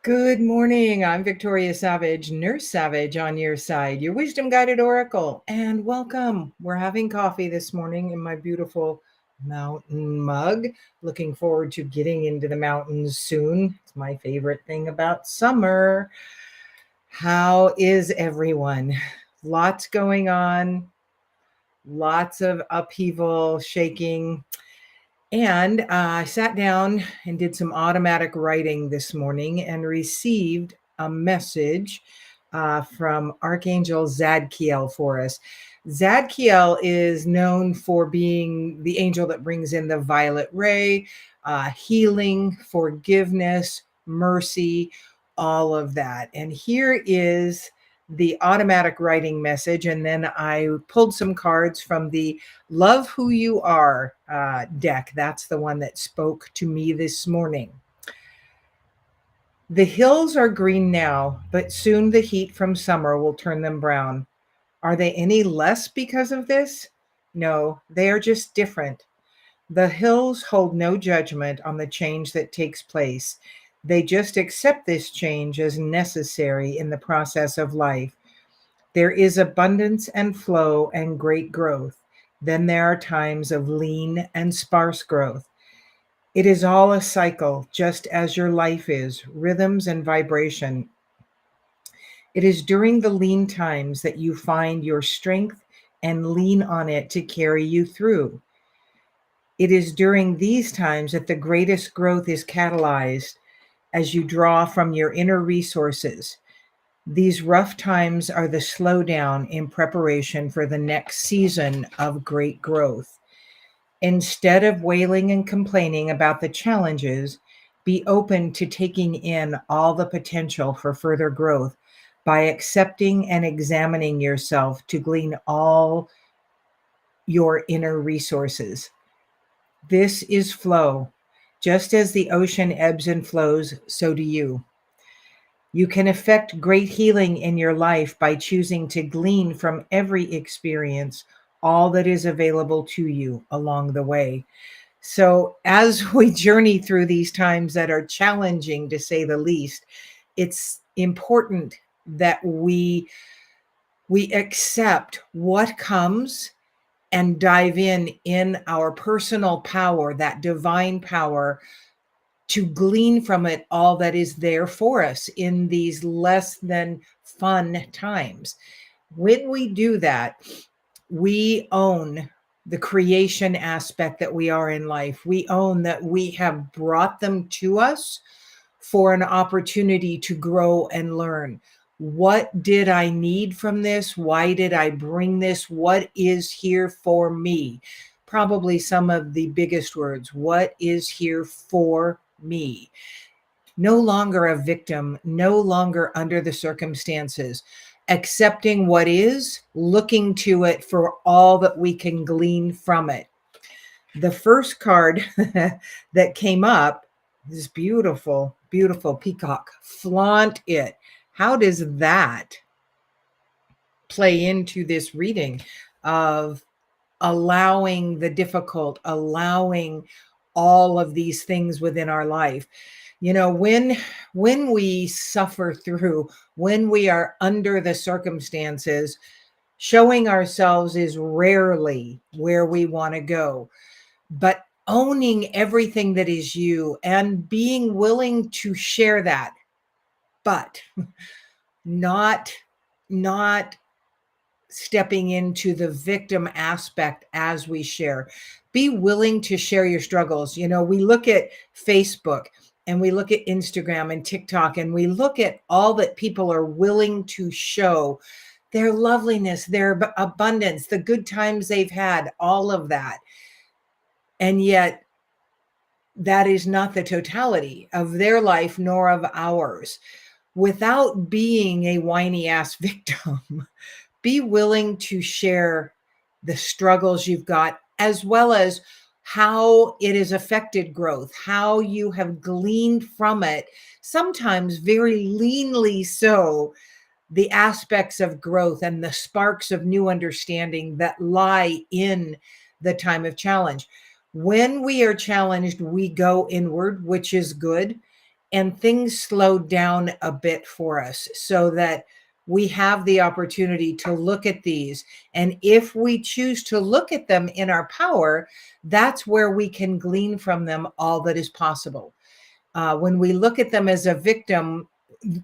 Good morning. I'm Victoria Savage, Nurse Savage on your side, your wisdom guided oracle. And welcome. We're having coffee this morning in my beautiful mountain mug. Looking forward to getting into the mountains soon. It's my favorite thing about summer. How is everyone? Lots going on, lots of upheaval, shaking. And I sat down and did some automatic writing this morning and received a message from Archangel Zadkiel for us. Zadkiel is known for being the angel that brings in the violet ray, healing, forgiveness, mercy, all of that. And here is the automatic writing message. And then I pulled some cards from the Love Who You Are deck. That's the one that spoke to me this morning. The hills are green now, but soon the heat from summer will turn them brown. Are they any less because of this? No, they are just different. The hills hold no judgment on the change that takes place. They just accept this change as necessary in the process of life. There is abundance and flow and great growth. Then there are times of lean and sparse growth. It is all a cycle, just as your life is, rhythms and vibration. It is during the lean times that you find your strength and lean on it to carry you through. It is during these times that the greatest growth is catalyzed as you draw from your inner resources. These rough times are the slowdown in preparation for the next season of great growth. Instead of wailing and complaining about the challenges, be open to taking in all the potential for further growth by accepting and examining yourself to glean all your inner resources. This is flow. Just as the ocean ebbs and flows, so do you. You can effect great healing in your life by choosing to glean from every experience all that is available to you along the way. So, as we journey through these times that are challenging to say the least, it's important that we accept what comes and dive in our personal power, that divine power, to glean from it all that is there for us in these less than fun times. When we do that, we own the creation aspect that we are in life. We own that we have brought them to us for an opportunity to grow and learn. What did I need from this? Why did I bring this? What is here for me? Probably some of the biggest words. What is here for me? No longer a victim, no longer under the circumstances, accepting what is, looking to it for all that we can glean from it. The first card that came up is beautiful, beautiful peacock. Flaunt it. How does that play into this reading of allowing the difficult, allowing all of these things within our life? You know, when we suffer through, when we are under the circumstances, showing ourselves is rarely where we want to go. But owning everything that is you and being willing to share that, but not not stepping into the victim aspect as we share. Be willing to share your struggles. You know, we look at Facebook and we look at Instagram and TikTok and we look at all that people are willing to show, their loveliness, their abundance, the good times they've had, all of that. And yet that is not the totality of their life nor of ours. Without being a whiny ass victim, be willing to share the struggles you've got, as well as how it has affected growth, how you have gleaned from it, sometimes very leanly so, the aspects of growth and the sparks of new understanding that lie in the time of challenge. When we are challenged, we go inward, which is good. and things slow down a bit for us so that we have the opportunity to look at these. And if we choose to look at them in our power, that's where we can glean from them all that is possible. When we look at them as a victim,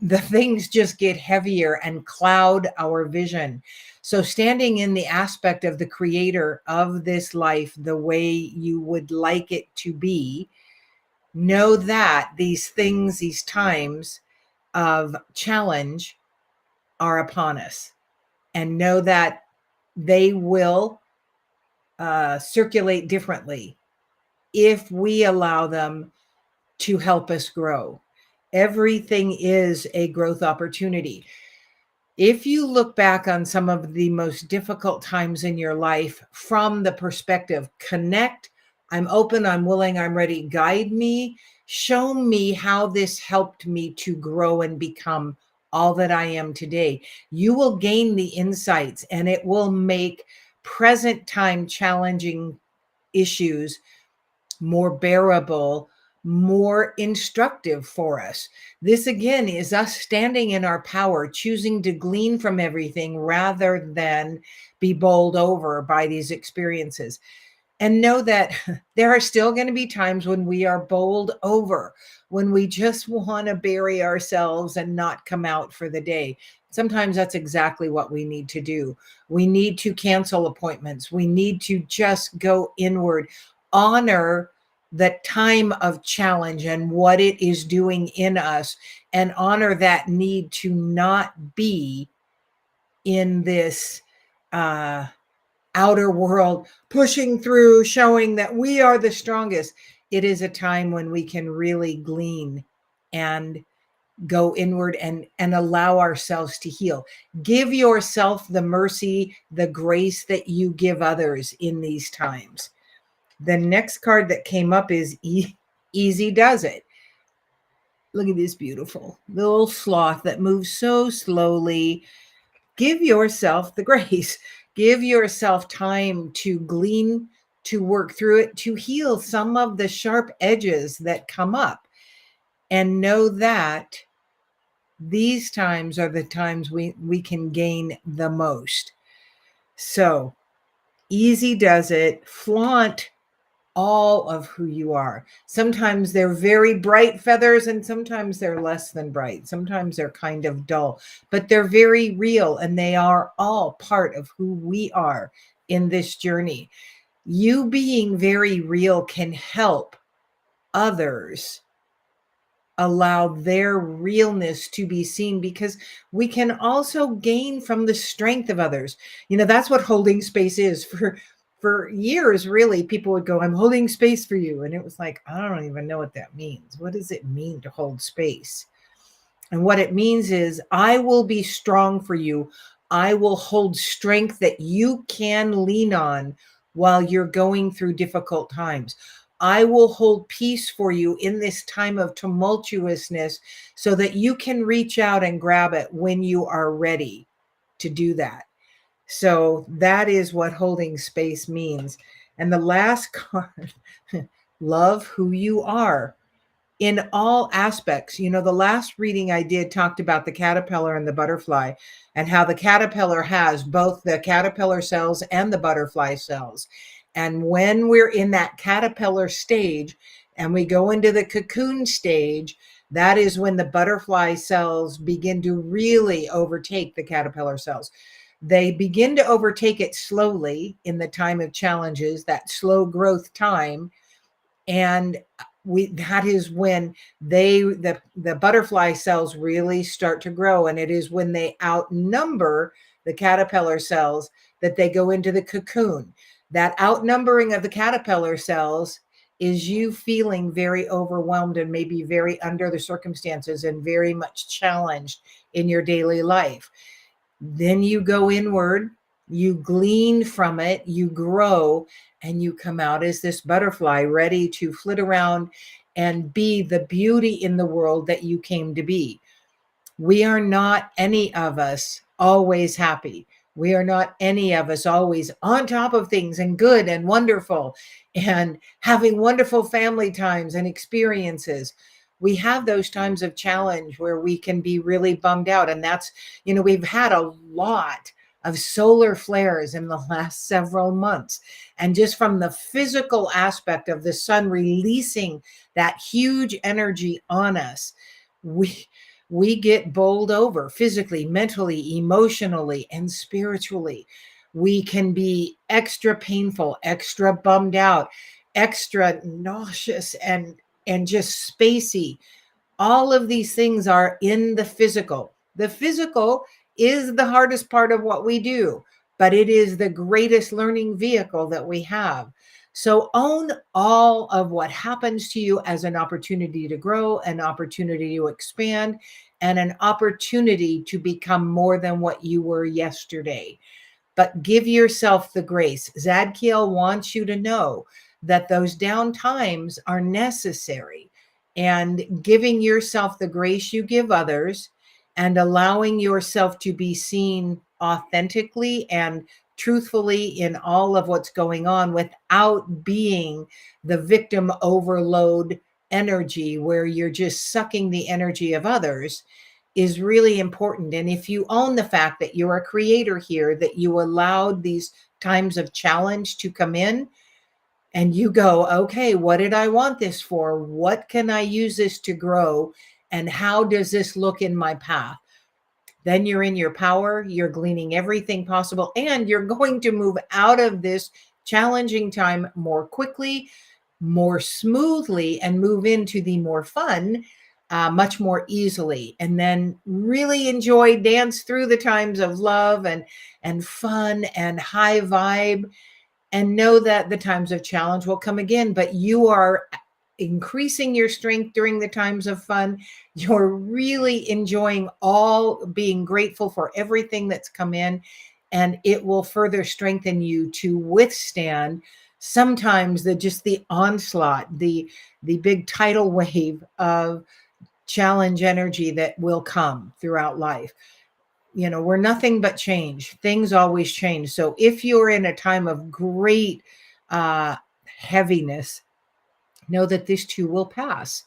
the things just get heavier and cloud our vision. So, standing in the aspect of the creator of this life, the way you would like it to be, know that these things, these times of challenge are upon us, and know that they will circulate differently if we allow them to help us grow. Everything is a growth opportunity. If you look back on some of the most difficult times in your life from the perspective, connect, I'm open, I'm willing, I'm ready, guide me, show me how this helped me to grow and become all that I am today. You will gain the insights, and it will make present time challenging issues more bearable, more instructive for us. This again is us standing in our power, choosing to glean from everything rather than be bowled over by these experiences. And know that there are still going to be times when we are bowled over, when we just want to bury ourselves and not come out for the day. Sometimes that's exactly what we need to do. We need to cancel appointments. We need to just go inward, honor the time of challenge and what it is doing in us, and honor that need to not be in this outer world, pushing through, showing that we are the strongest. It is a time when we can really glean and go inward and allow ourselves to heal. Give yourself the mercy, the grace that you give others in these times. The next card that came up is Easy Does It. Look at this beautiful little sloth that moves so slowly. Give yourself the grace. Give yourself time to glean, to work through it, to heal some of the sharp edges that come up. And know that these times are the times we can gain the most. So, Easy Does It. Flaunt all of who you are. Sometimes they're very bright feathers, and sometimes they're less than bright. Sometimes they're kind of dull, but they're very real, and they are all part of who we are in this journey. You being very real can help others allow their realness to be seen, because we can also gain from the strength of others. That's what holding space is. For years, really, people would go, I'm holding space for you, and it was like, I don't even know what that means. What does it mean to hold space? And what it means is, I will be strong for you. I will hold strength that you can lean on while you're going through difficult times. I will hold peace for you in this time of tumultuousness so that you can reach out and grab it when you are ready to do that. So that is what holding space means. And the last card, love who you are in all aspects. The last reading I did talked about the caterpillar and the butterfly, and how the caterpillar has both the caterpillar cells and the butterfly cells. And when we're in that caterpillar stage and we go into the cocoon stage, that is when the butterfly cells begin to really overtake the caterpillar cells. They begin to overtake it slowly in the time of challenges, that slow growth time. And that is when the butterfly cells really start to grow, and it is when they outnumber the caterpillar cells that they go into the cocoon. That outnumbering of the caterpillar cells is you feeling very overwhelmed and maybe very under the circumstances and very much challenged in your daily life. Then you go inward, you glean from it, you grow, and you come out as this butterfly ready to flit around and be the beauty in the world that you came to be. We are not, any of us, always happy. We are not, any of us, always on top of things and good and wonderful and having wonderful family times and experiences. we have those times of challenge where we can be really bummed out. And that's, we've had a lot of solar flares in the last several months. And just from the physical aspect of the sun releasing that huge energy on us, we get bowled over physically, mentally, emotionally, and spiritually. We can be extra painful, extra bummed out, extra nauseous, and just spacey. All of these things are in the physical. The physical is the hardest part of what we do, but it is the greatest learning vehicle that we have. So own all of what happens to you as an opportunity to grow, an opportunity to expand, and an opportunity to become more than what you were yesterday. But give yourself the grace. Zadkiel wants you to know that those down times are necessary, and giving yourself the grace you give others and allowing yourself to be seen authentically and truthfully in all of what's going on without being the victim overload energy where you're just sucking the energy of others is really important. And if you own the fact that you're a creator here, that you allowed these times of challenge to come in, and you go, okay, what did I want this for? What can I use this to grow? And how does this look in my path? Then you're in your power, you're gleaning everything possible, and you're going to move out of this challenging time more quickly, more smoothly, and move into the more fun much more easily. And then really enjoy, dance through the times of love and fun and high vibe, and know that the times of challenge will come again, but you are increasing your strength during the times of fun. You're really enjoying all, being grateful for everything that's come in, and it will further strengthen you to withstand sometimes the onslaught, the big tidal wave of challenge energy that will come throughout life. We're nothing but change. Things always change. So if you're in a time of great heaviness, know that this too will pass.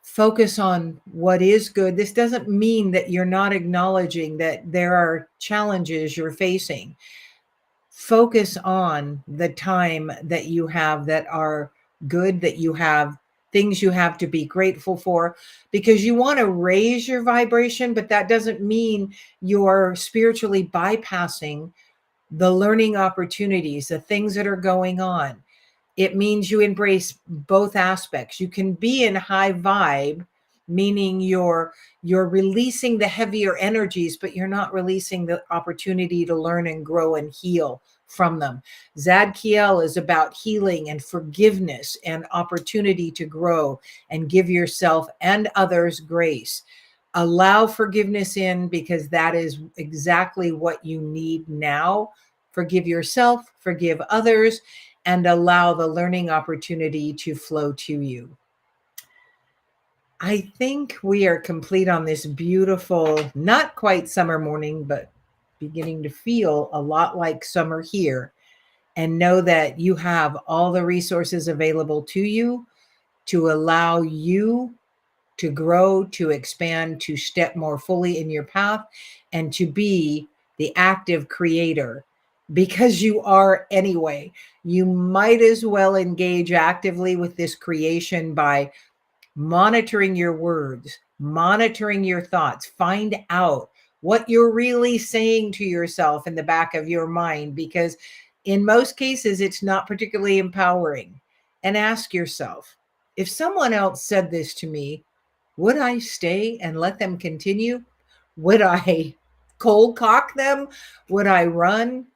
Focus on what is good. This doesn't mean that you're not acknowledging that there are challenges you're facing. Focus on the time that you have that are good, that you have things you have to be grateful for, because you want to raise your vibration, but that doesn't mean you're spiritually bypassing the learning opportunities, the things that are going on. It means you embrace both aspects. You can be in high vibe, meaning you're releasing the heavier energies, but you're not releasing the opportunity to learn and grow and heal from them. Zadkiel is about healing and forgiveness and opportunity to grow and give yourself and others grace. Allow forgiveness in, because that is exactly what you need now. Forgive yourself, forgive others, and allow the learning opportunity to flow to you. I think we are complete on this beautiful, not quite summer morning, but beginning to feel a lot like summer here. And know that you have all the resources available to you to allow you to grow, to expand, to step more fully in your path, and to be the active creator, because you are anyway. You might as well engage actively with this creation by monitoring your words, monitoring your thoughts. Find out what you're really saying to yourself in the back of your mind, because in most cases, it's not particularly empowering. And ask yourself, if someone else said this to me, would I stay and let them continue? Would I cold cock them? Would I run?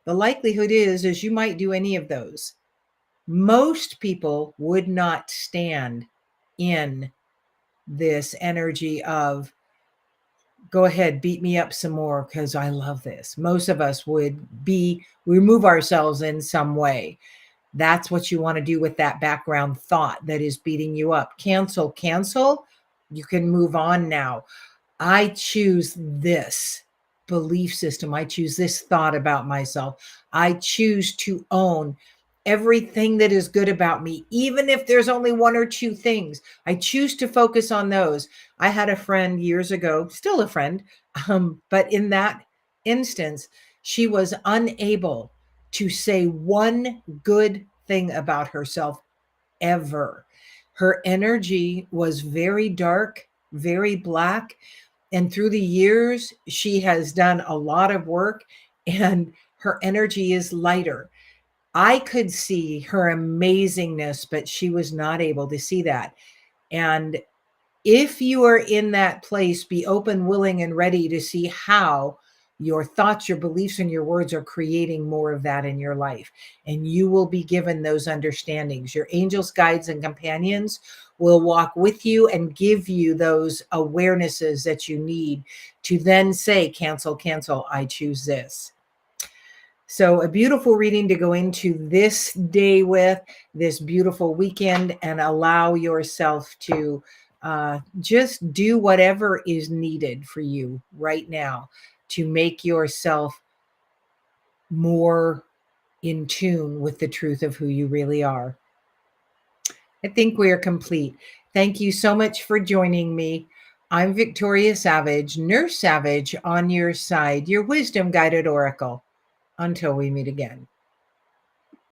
The likelihood is you might do any of those. Most people would not stand in this energy of, go ahead, beat me up some more because I love this. Most of us would remove ourselves in some way. That's what you want to do with that background thought that is beating you up. Cancel. You can move on now. I choose this belief system. I choose this thought about myself. I choose to own everything that is good about me, even if there's only one or two things. I choose to focus on those. I had a friend years ago, still a friend, but in that instance, she was unable to say one good thing about herself ever. Her energy was very dark, very black. And through the years, she has done a lot of work and her energy is lighter. I could see her amazingness, but she was not able to see that. And if you are in that place, be open, willing, and ready to see how your thoughts, your beliefs, and your words are creating more of that in your life. And you will be given those understandings. Your angels, guides, and companions will walk with you and give you those awarenesses that you need to then say, cancel, cancel, I choose this. So, a beautiful reading to go into this day with, this beautiful weekend, and allow yourself to just do whatever is needed for you right now to make yourself more in tune with the truth of who you really are. I think we are complete. Thank you so much for joining me. I'm Victoria Savage, Nurse Savage, on your side, your wisdom guided oracle. Until we meet again.